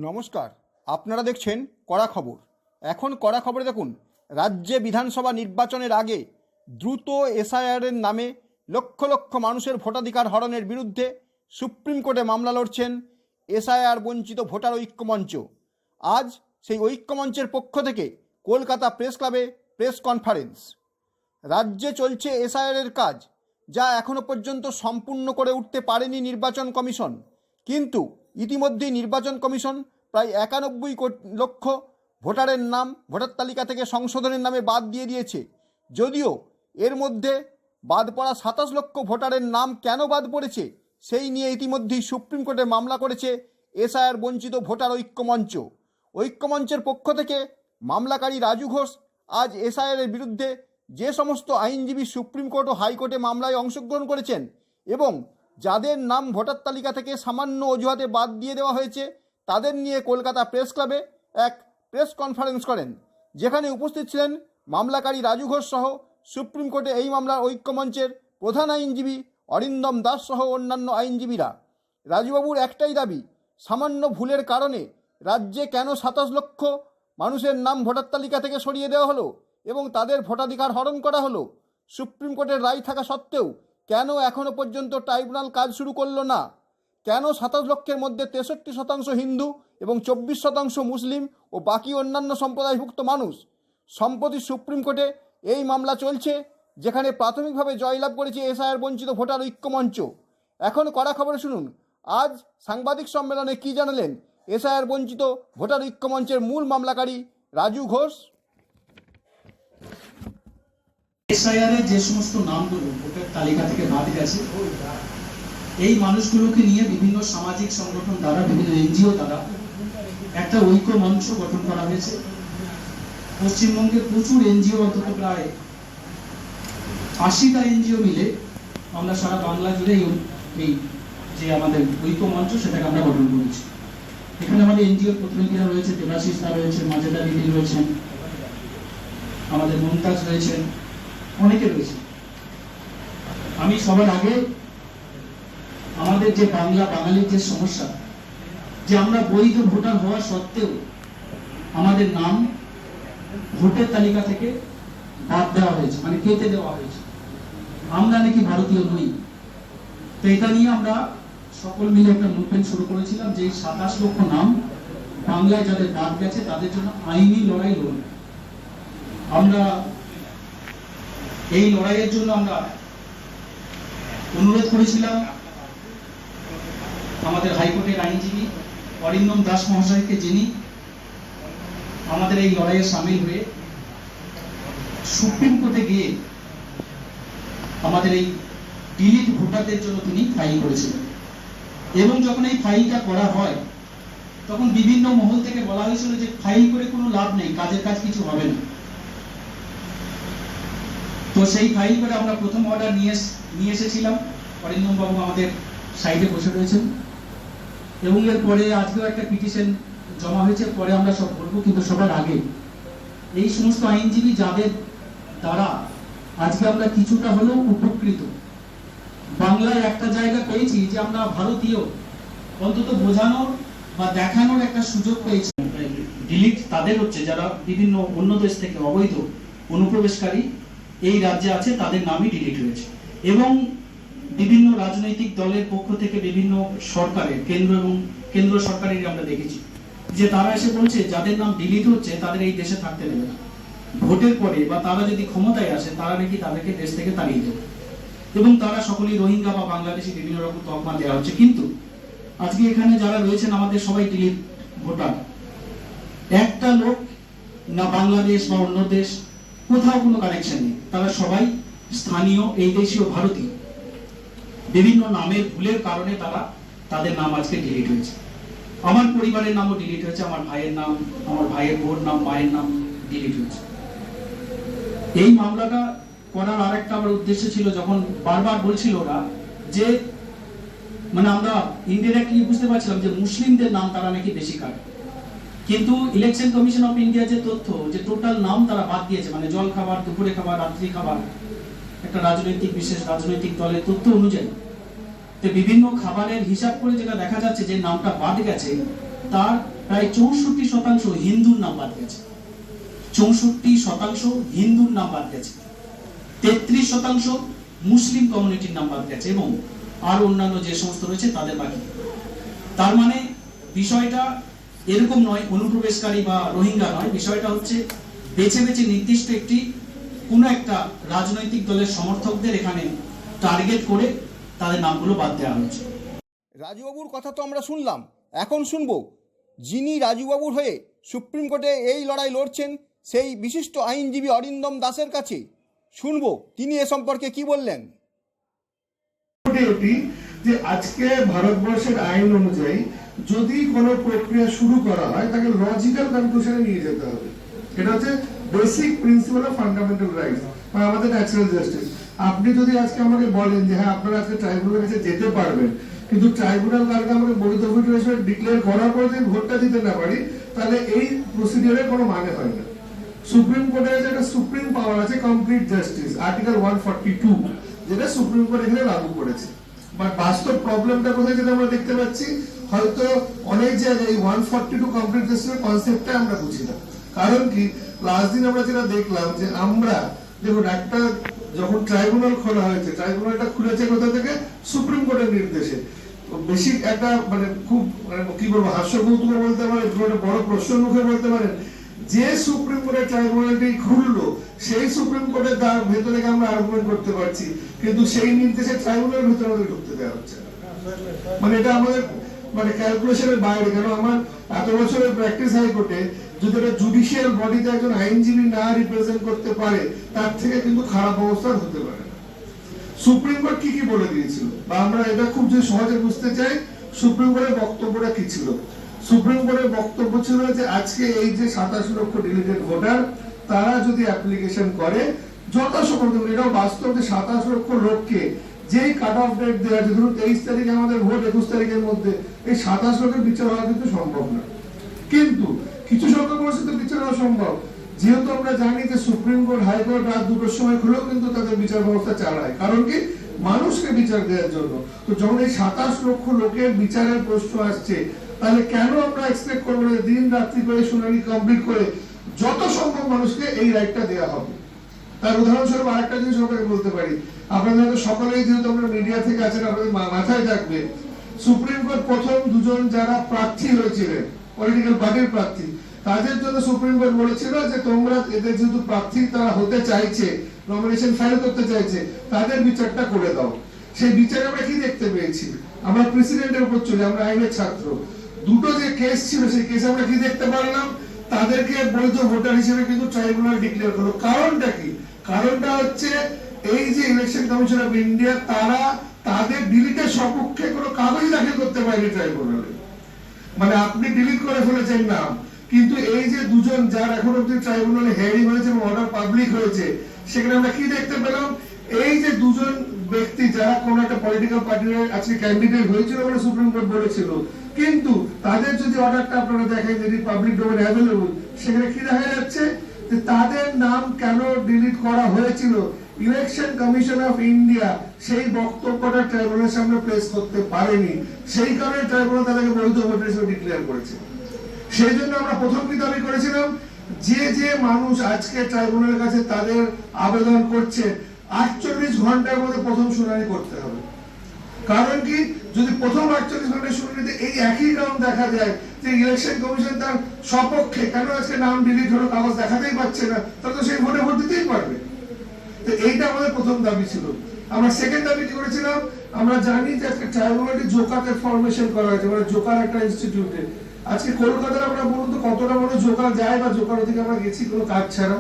নমস্কার, আপনারা দেখছেন কড়া খবর। এখন কড়া খবরে দেখুন, রাজ্যে বিধানসভা নির্বাচনের আগে দ্রুত এসআইআরের নামে লক্ষ লক্ষ মানুষের ভোটাধিকার হরণের বিরুদ্ধে সুপ্রিম কোর্টে মামলা লড়ছেন এসআইআর বঞ্চিত ভোটার ঐক্যমঞ্চ। আজ সেই ঐক্যমঞ্চের পক্ষ থেকে কলকাতা প্রেস ক্লাবে প্রেস কনফারেন্স। রাজ্যে চলছে এসআইআরের কাজ, যা এখনও পর্যন্ত সম্পূর্ণ করে উঠতে পারেনি নির্বাচন কমিশন। কিন্তু ইতিমধ্যেই নির্বাচন কমিশন প্রায় 91 লক্ষ ভোটারের নাম ভোটার তালিকা থেকে সংশোধনের নামে বাদ দিয়ে দিয়েছে। যদিও এর মধ্যে বাদ পড়া 27 লক্ষ ভোটারের নাম কেন বাদ পড়েছে সেই নিয়ে ইতিমধ্যেই সুপ্রিম কোর্টে মামলা করেছে এসআইআর বঞ্চিত ভোটার ঐক্যমঞ্চ। ঐক্যমঞ্চের পক্ষ থেকে মামলাকারী রাজু ঘোষ আজ এসআইআরের বিরুদ্ধে যে সমস্ত আইনজীবী সুপ্রিম কোর্ট ও হাইকোর্টে মামলায় অংশগ্রহণ করেছেন এবং যাদের নাম ভোটার তালিকা থেকে সামান্য অজুহাতে বাদ দিয়ে দেওয়া হয়েছে, তাদের নিয়ে কলকাতা প্রেস ক্লাবে এক প্রেস কনফারেন্স করেন, যেখানে উপস্থিত ছিলেন মামলাকারী রাজু ঘোষ সহ সুপ্রিম কোর্টে এই মামলার ঐক্যমঞ্চের প্রধান আইনজীবী অরিন্দম দাস সহ অন্যান্য আইনজীবীরা। রাজুবাবুর একটাই দাবি, সামান্য ভুলের কারণে রাজ্যে কেন 27 লক্ষ মানুষের নাম ভোটার তালিকা থেকে সরিয়ে দেওয়া হলো এবং তাদের ভোটাধিকার হরণ করা হলো। সুপ্রিম কোর্টের রায় থাকা সত্ত্বেও কেন এখনও পর্যন্ত ট্রাইব্যুনাল কাজ শুরু করলো না? কেন 27 লক্ষের মধ্যে 63% হিন্দু এবং 24% মুসলিম ও বাকি অন্যান্য সম্প্রদায়ভুক্ত মানুষ? সম্প্রতি সুপ্রিম কোর্টে এই মামলা চলছে, যেখানে প্রাথমিকভাবে জয়লাভ করেছে এসআইআর বঞ্চিত ভোটার ঐক্যমঞ্চ। এখন কড়া খবরে শুনুন আজ সাংবাদিক সম্মেলনে কি জানালেন এসআইআর বঞ্চিত ভোটার ঐক্যমঞ্চের মূল মামলাকারী রাজু ঘোষ। এসআইআর যে সমস্ত নামগুলো ভোটার তালিকা থেকে বাদ গেছে, এই মানুষগুলোকে নিয়ে বিভিন্ন সামাজিক সংগঠন দ্বারা, বিভিন্ন এনজিও দ্বারা একটা ঐক্য মঞ্চ গঠন করা হয়েছে। পশ্চিমবঙ্গে প্রচুর এনজিও, অন্তত প্রায় 80টা এনজিও মিলে আমরা সারা বাংলা জুড়ে এই যে আমাদের ঐক্য মঞ্চ সেটাকে আমরা গঠন করেছি। এখানে আমাদের এনজিওর প্রতিনিধিরা রয়েছে, দেবাশিস দা রয়েছেন, মাজেদা দিদি রয়েছেন, আমাদের মমতাজ রয়েছেন, অনেকে রয়েছে। আমি সবার আগে আমাদের যে বাঙালির যে সমস্যা, যে আমরা বৈধ ভোটার হওয়া সত্ত্বেও আমাদের নাম ভোটের তালিকা থেকে বাদ দেওয়া হয়েছে, মানে কেটে দেওয়া হয়েছে। আমরা নাকি ভারতীয় নই। তো এটা নিয়ে আমরা সকল মিলে একটা মুভমেন্ট শুরু করেছিলাম যে 27 লক্ষ নাম বাংলায় যাদের বাদ গেছে তাদের জন্য আইনি লড়াই লড়ব। আমরা এই লড়াইয়ের জন্য আমরা অনুরোধ করেছিলাম আমাদের হাইকোর্টের আইনজীবী অরিন্দম দাস মহাশয়কে, যিনি আমাদের এই লড়াইয়ে সামিল হয়ে সুপ্রিম কোর্টে গিয়ে আমাদের এই ডিলিট ভোটারদের জন্য তিনি ফাইল করেছিলেন। এবং যখন এই ফাইলটা করা হয় তখন বিভিন্ন মহল থেকে বলা হয়েছিল যে ফাইল করে কোনো লাভ নেই, কাজের কাজ কিছু হবে না। তো সেই ফাইল করে আমরা প্রথম অর্ডার নিয়ে এসেছিলাম। অরিন্দম বাবু আমাদের সাইডে বসে রয়েছেন এবং এরপরে আজকেও একটা পিটিশন জমা হয়েছে, পরে আমরা সব বলবো। কিন্তু সবার আগে এই সমস্ত আইনজীবী যাদের দ্বারা আজকে আমরা কিছুটা হলেও উপকৃত, বাংলায় একটা জায়গা পেয়েছি যে আমরা ভারতীয়, অন্তত বোঝানোর বা দেখানোর একটা সুযোগ পেয়েছি। ডিলিট তাদের হচ্ছে যারা বিভিন্ন অন্য দেশ থেকে অবৈধ অনুপ্রবেশকারী এই রাজ্যে আছে, তাদের নামই ডিলিট হয়েছে। এবং বিভিন্ন রাজনৈতিক দলের পক্ষ থেকে বিভিন্ন সরকারের, কেন্দ্র সরকারের আমরা দেখেছি যে তারা এসে বলছে যাদের নাম ডিলিট হচ্ছে তাদের এই দেশে থাকতে দেবে না, ভোটের পরে বা তারা যদি ক্ষমতায় আসে তারা নাকি তাদেরকে দেশ থেকে তাড়িয়ে দেবে। এবং তারা সকলেই রোহিঙ্গা বা বাংলাদেশি বিভিন্ন রকম তকমা দেওয়া হচ্ছে। কিন্তু আজকে এখানে যারা রয়েছেন আমাদের সবাই ডিলিট ভোটার। একটা লোক না বাংলাদেশ বা অন্য দেশ, কোথাও কোনো কানেকশন নেই, তারা সবাই স্থানীয় এই দেশীয় ভারতীয়। বিভিন্ন নামের ভুলের কারণে তাদের নাম আজকে ডিলিট হয়েছে। আমার পরিবারের নামও ডিলিট হয়েছে, আমার ভাইয়ের নাম, আমার ভাইয়ের বোর নাম, মায়ের নাম ডিলিট হয়েছে। এই মামলাটা করার আরেকটা আমার উদ্দেশ্য ছিল, যখন বারবার বলছিল ওরা যে মানে আমরা ইনডিরেক্টলি বুঝতে পারছিলাম যে মুসলিমদের নাম তারা নাকি বেশি কাটে। কিন্তু ইলেকশন কমিশন অফ ইন্ডিয়া যে তথ্য, যে টোটাল নাম তারা বাদ দিয়েছে, মানে জল খাবার, দুপুরে খাবার, রাত্রি খাবার, একটা বিশেষ রাজনৈতিক দলের তথ্য অনুযায়ী বিভিন্ন খাবারের হিসাব করে যেটা দেখা যাচ্ছে যে নামটা বাদ গেছে তার প্রায় 64% হিন্দুর নাম বাদ গেছে। 64% হিন্দুর নাম বাদ গেছে, 33% মুসলিম কমিউনিটির নাম বাদ গেছে এবং আর অন্যান্য যে সমস্ত রয়েছে তাদের বাকি। তার মানে বিষয়টা এরকম নয় অনুপ্রবেশকারী বা রোহিঙ্গা নয়, বিষয়টা হচ্ছে বেছে বেছে নির্দিষ্ট একটি কোনো একটা রাজনৈতিক দলের সমর্থকদের এখানে টার্গেট করে তাদের নামগুলো বাদ দেওয়া হয়েছে। রাজুবাবুর কথা তো আমরা শুনলাম, এখন শুনবো যিনি রাজুবাবুর হয়ে সুপ্রিম কোর্টে এই লড়াই লড়ছেন সেই বিশিষ্ট আইনজীবী অরিন্দম দাসের কাছে। শুনবো তিনি এ সম্পর্কে কি বললেন। এটি যে আজকে ভারতবর্ষের আইন অনুযায়ী যদি কোনো প্রক্রিয়া শুরু করা হয় তাকে লজিক্যাল কনক্লুশনে নিয়ে যেতে হবে। এটা হচ্ছে basic principal of fundamental rights বা আমাদের ন্যাচারাল জাস্টিস। আপনি যদি আজকে আমাকে বলেন যে হ্যাঁ আপনারা আজকে ট্রাইব্যুনালের কাছে যেতে পারবেন, কিন্তু ট্রাইব্যুনাল কালকে আমাকে বৈধ ভোট হিসেবে ডিক্লেয়ার করার পর যদি ভোটটা দিতে না পারি, তাহলে এই প্রসিডিওরের কোনো মানে হয় না। সুপ্রিম কোর্টের যে একটা সুপ্রিম পাওয়ার আছে কমপ্লিট জাস্টিস, আর্টিকেল 142, যেটা সুপ্রিম কোর্ট এখানে লাগু করেছে। বাট বাস্তব প্রবলেমটা কোথায় যেটা আমরা দেখতে পাচ্ছি, হয়তো অনেক জায়গায় 142 কমপ্লিট জাস্টিসের কনসেপ্টটা আমরা বুঝি না। কারণ কি, লাস্ট দিন আমরা যেটা দেখলাম যে আমরা দেখুন একটা যখন ট্রাইব্যুনাল খোলা হয়েছে, ট্রাইব্যুনালটা খুলেছে কোথা থেকে? সুপ্রিম কোর্টের নির্দেশে। বেশি একটা মানে খুব মানে কি বলবো হাস্যকৌতুক বলতে পারেন, বড় প্রশ্ন মুখে বলতে পারেন, যে সুপ্রিম কোর্টের ট্রাইব্যুনালটি খুললো সেই সুপ্রিম কোর্টের ভেতরে আমরা আর্গুমেন্ট করতে পারছি, কিন্তু সেই নির্দেশে ট্রাইব্যুনালের ভেতরে আমাদের ঢুকতে দেওয়া হচ্ছে না। মানে এটা আমাদের মানে ক্যালকুলেশনের বাইরে। কেন আমার এত বছরের প্র্যাকটিস হাইকোর্টে যদি একটা জুডিশিয়াল বডিতে একজন আইনজীবী না রিপ্রেজেন্ট করতে পারে, তার থেকে কিন্তু খারাপ অবস্থা হতে পারে না। সুপ্রিম কোর্ট কি কি বলে দিয়েছিল, বা আমরা এটা খুব যে সহজে বুঝতে চাই, সুপ্রিম কোর্টের বক্তব্যটা কি ছিল? সুপ্রিম কোর্টের বক্তব্য ছিল যে আজকে এই যে 27 লক্ষ ডিলিটেড ভোটার, তারা যদি অ্যাপ্লিকেশন করে যথাসম্ভব, এটাও বাস্তব যে 27 লক্ষ লোককে যেই কাট অফ ডেট দেওয়া আছে, ধরুন 23 তারিখে আমাদের ভোট, 21 তারিখের মধ্যে এই 27 লক্ষের বিচার হওয়া কিন্তু সম্ভব না। কিন্তু কিছু সংখ্যক পরিস্থিতি বিচার হওয়া সম্ভব, যেহেতু আমরা জানি যে সুপ্রিম কোর্ট হাইকোর্ট রাত 2টোর সময় খুলেও কিন্তু তাদের বিচার ব্যবস্থা চালায়। কারণ কি, মানুষকে বিচার দেওয়ার জন্য। তো যখন এই 27 লক্ষ লোকের বিচারের প্রশ্ন আসছে, তাহলে কেন আমরা এক্সপেক্ট করবো না দিন রাত্রি করে শুনানি কমপ্লিট করে যত সম্ভব মানুষকে এই রাইটটা দেওয়া হবে? তার উদাহরণস্বরূপ আরেকটা জিনিস আপনাকে বলতে পারি, আপনাদের হয়তো সকলেই যেহেতু আমরা মিডিয়া থেকে আছেন, আপনাদের মাথায় থাকবে সুপ্রিম কোর্ট প্রথম দুজন যারা প্রার্থী হয়েছিলেন পলিটিক্যাল পার্টির প্রার্থী, তাদের জন্য সুপ্রিম কোর্ট বলেছিল যে তোমরা এদের যেহেতু প্রার্থী তারা হতে চাইছে, নমিনেশন ফাইল করতে চাইছে, তাদের বিচারটা করে দাও। সেই বিচারে আমরা কি দেখতে পেয়েছি? আমরা প্রেসিডেন্টের উপর চলে, আমরা আইনের ছাত্র, দুটো যে কেস ছিল সেই কেসে আমরা কি দেখতে পারলাম? তাদেরকে বৈধ ভোটার হিসেবে কিন্তু ট্রাইব্যুনাল ডিক্লেয়ার করলো। কারণটা কি? কারণটা হচ্ছে এই যে ইলেকশন কমিশন অফ ইন্ডিয়া, তারা তাদের ডিলিটের সপক্ষে কোনো কাগজ দাখিল করতে পারেনি ট্রাইব্যুনালে। মানে আপনি ডিলিট করে ফেলেছেন নাম, কিন্তু এই যে দুজন যার এখন অব্দি ট্রাইব্যুনালে হেয়ারিং হয়েছে এবং অর্ডার পাবলিক হয়েছে, সেখানে আমরা কি দেখতে পেলাম? এই যে দুজন ব্যক্তি যারা কোন একটা পলিটিক্যাল পার্টির আজকে ক্যান্ডিডেট হয়েছিল বলে সুপ্রিম কোর্ট বলেছিল, কিন্তু তাদের যদি অর্ডারটা আপনারা দেখেন, যদি পাবলিক ডোমেইনে অ্যাভেলেবল, সেখানে কি দেখা যাচ্ছে যে তাদের নাম কেন ডিলিট করা হয়েছিল, ইলেকশন কমিশন অফ ইন্ডিয়া সেই বক্তব্যটা ট্রাইব্যুনালের সামনে প্লেস করতে পারেনি। সেই কারণে ট্রাইব্যুনাল তাদেরকে বৈধ ভোটার হিসেবে ডিক্লেয়ার করেছে। সেই জন্য আমরা প্রথম কি দাবি করেছিলাম, যে যে মানুষ আজকে ট্রাইব্যুনালের কাছে তাদের আবেদন করছে 48 ঘন্টার মধ্যে প্রথম শুনানি করতে হবে। কারণ কি, যদি প্রথম 48 ঘন্টার শুনানিতে এই একই কারণ দেখা যায় যে ইলেকশন কমিশন তার সপক্ষে, কেন আজকে নাম ডিলিট হলো কাগজ দেখাতেই পারছে না, তাহলে তো সেই ভোটে ভোট দিতেই পারবে। তো এইটা আমাদের প্রথম দাবি ছিল। আমরা সেকেন্ড দাবি কি করেছিলাম, আমরা জানি যে আজকে ট্রাইব্যুনালটি জোকাকে ফরমেশন করা হয়েছে, মানে জোকার একটা ইনস্টিটিউটে। আজকে কলকাতার আমরা বলুন তো কতটা বড় জোকা যায়, বা জোকার ওদিকে আমরা গেছি কোনো কাজ ছাড়া।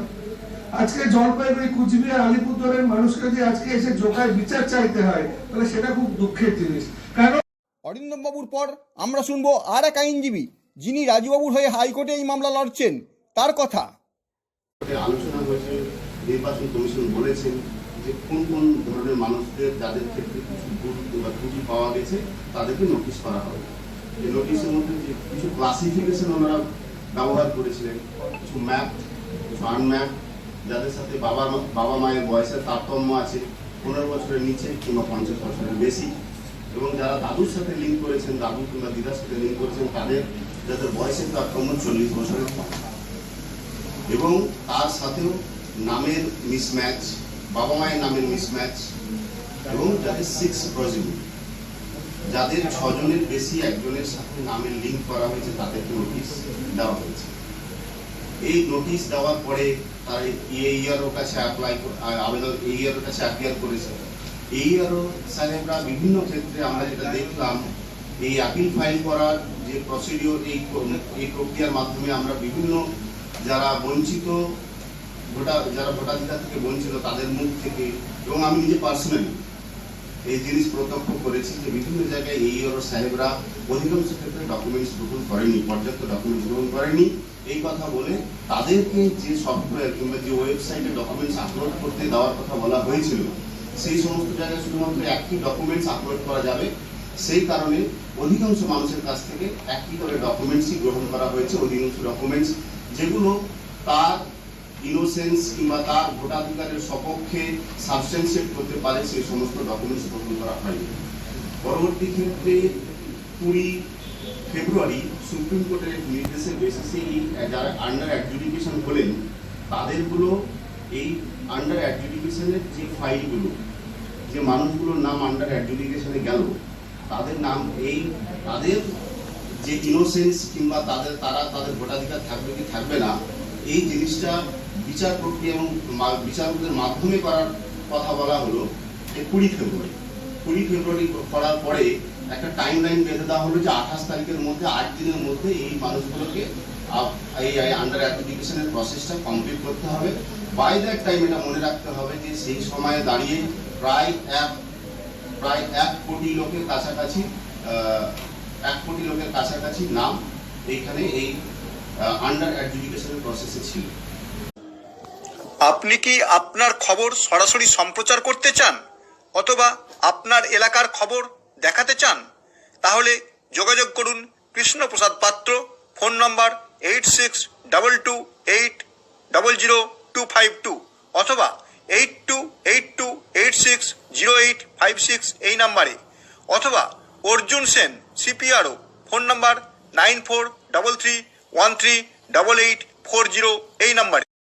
আজকে জলপাইগুড়ি, কুচবিহার, আলিপুরদুয়ারের মানুষকে যে আজকে এসে জোকায় বিচার চাইতে হয়, তাহলে সেটা খুব দুঃখের জিনিস। কারণ অরিন্দম বাবুর পর আমরা শুনবো আর এক আইনজীবী যিনি রাজুবাবুর হয়ে হাইকোর্টে এই মামলা লড়ছেন, তার কথা। আলোচনা হয়েছে, নির্বাচন কমিশন বলেছেন যে কোন কোন ধরনের মানুষদের যাদের ক্ষেত্রে কিছু ভুল বা ত্রুটি পাওয়া গেছে তাদেরকে নোটিশ করা হবে। এই নোটিশের মধ্যে যে কিছু ক্লাসিফিকেশন ওনারা ব্যবহার করেছিলেন, কিছু ম্যাপ, কিছু আনম্যাপ, যাদের সাথে বাবা মায়ের বয়সের তারতম্য আছে, 15 বছরের নিচে কিংবা 50 বছরের বেশি, এবং যারা দাদুর সাথে লিঙ্ক করেছেন, দাদু কিংবা দিদার সাথে লিঙ্ক করেছেন, তাদের যাদের বয়সের তারতম্য 40 বছরের কম, এবং তার সাথেও নামের মিসম্যাচ, বাবা মায়ের নামের মিসম্যাচ, এবং যাদের 6 প্রজিবল, যাদের 6 জনের বেশি একজনের সাথে নামের লিঙ্ক করা হয়েছে, তাদেরকে নোটিশ দেওয়া হয়েছে। এই নোটিশ দেওয়ার পরে তারা এইআরও কাছে আবেদন এইআরও কাছে অ্যাপিয়ার করেছে। এইআরও সাহেবরা বিভিন্ন ক্ষেত্রে আমরা যেটা দেখলাম, এই আপিল ফাইল করার যে প্রসিডিওর, এই প্রক্রিয়ার মাধ্যমে আমরা বিভিন্ন যারা বঞ্চিত যারা ভোটাধিকার থেকে বঞ্চিত তাদের মুখ থেকে, এবং আমি নিজে পার্সোনালি এই জিনিস প্রত্যক্ষ করেছি যে বিভিন্ন জায়গায় এইআরও সাহেবরা অধিকাংশ ক্ষেত্রে ডকুমেন্টস গ্রহণ করেনি, পর্যাপ্ত ডকুমেন্টস গ্রহণ করেনি। এই কথা বলে তাদেরকে যে সফটওয়্যার কিংবা যে ওয়েবসাইটে ডকুমেন্টস আপলোড করতে দেওয়ার কথা বলা হয়েছিল, সেই সমস্ত জায়গায় শুধুমাত্র একটি ডকুমেন্টস আপলোড করা যাবে। সেই কারণে অধিকাংশ মানুষের কাছ থেকে একটি করে ডকুমেন্টসই গ্রহণ করা হয়েছে। অধিকাংশ ডকুমেন্টস যেগুলো তার ইনোসেন্স কিংবা তার ভোটাধিকারের সপক্ষে সাবস্টেন্সিয়েট করতে পারে, সেই সমস্ত ডকুমেন্টস গ্রহণ করা হয়নি। পরবর্তী ক্ষেত্রে 20 ফেব্রুয়ারি সুপ্রিম কোর্টের নির্দেশের বেসিসে যারা আন্ডার অ্যাডজুডিকেশন হলেন, তাদেরগুলো এই আন্ডার অ্যাডজুডিকেশনের যে ফাইলগুলো, যে মানুষগুলোর নাম আন্ডার অ্যাডজুডিকেশনে গেল, তাদের নাম তাদের যে ইনোসেন্স কিংবা তাদের ভোটাধিকার থাকবে কি থাকবে না, এই জিনিসটা বিচার প্রক্রিয়া এবং বিচারকদের মাধ্যমে করার কথা বলা হলো। 20 ফেব্রুয়ারি করার পরে একটা টাইম লাইন বেঁধে দেওয়া হলো যে 28 তারিখের মধ্যে, 8 দিনের মধ্যে এই মানুষগুলোকে এই আন্ডার অ্যাপ্লিকেশনের প্রসেসটা কমপ্লিট করতে হবে। বাই দ্যাট টাইম এটা মনে রাখতে হবে যে সেই সময়ে দাঁড়িয়ে প্রায় 1 কোটি লোকের কাছাকাছি 1 কোটি লোকের কাছাকাছি নাম এইখানে এই আন্ডার অ্যাডজুডিকেশনের প্রসেসে ছিল। আপনি কি আপনার খবর সরাসরি সম্প্রচার করতে চান অথবা আপনার এলাকার খবর দেখাতে চান? তাহলে যোগাযোগ করুন কৃষ্ণপ্রসাদ পাত্র, ফোন নম্বর 8622800252 অথবা 8282860856 এই নাম্বারে, অথবা অর্জুন সেন CPRO, ফোন নম্বর 9433138840 এই নাম্বারে।